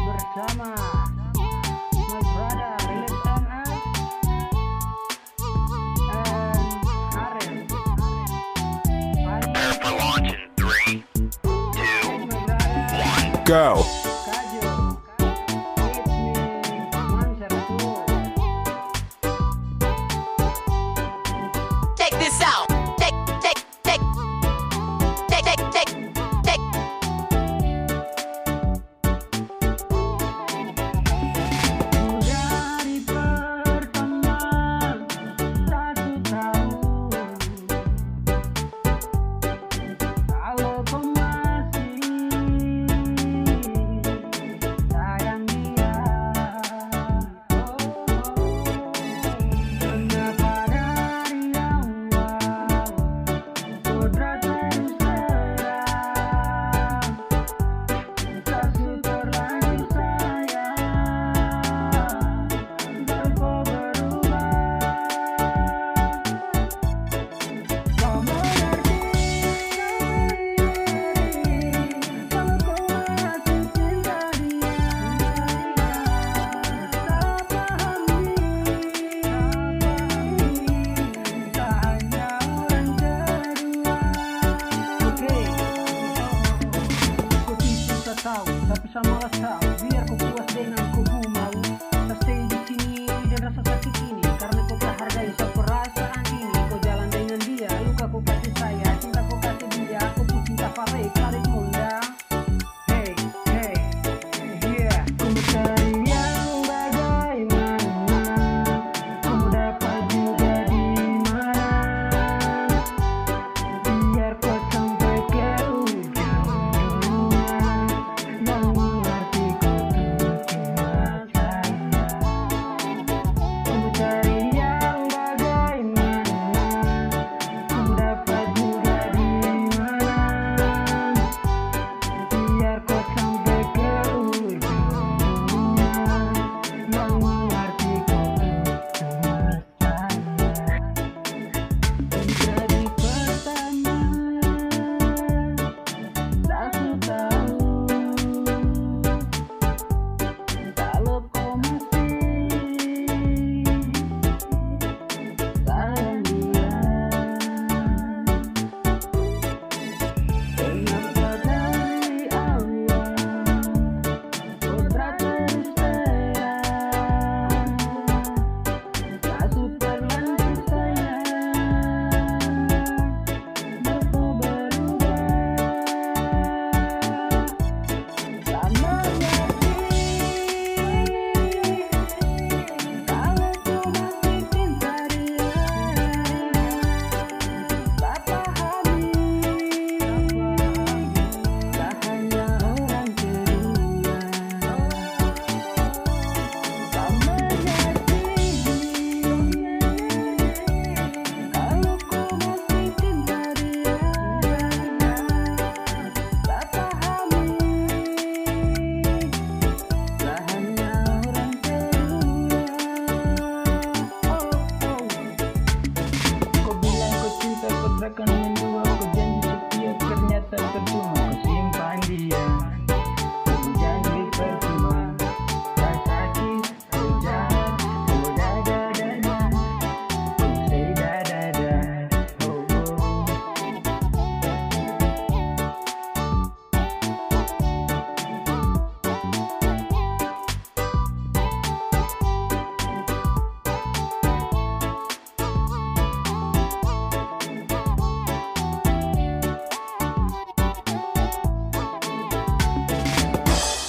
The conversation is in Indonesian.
bersama my brother Lilis MS and Ariel. Prepare for launch in 3, 2, My brother Go. Kajol. It's me, Mansyar Tul. Check this out. Check. Dari pertemuan 1 tahun, kalau kau masih sayang dia, kenapa dari awal sudah terus terang, kasih terlanjur sayang, dan kau berubah. Kau mengerti kalau kau masih cinta dia, tak pahami, tak hanya orang kedua. Oke, kau tidak tahu, tapi sama rasa biar kau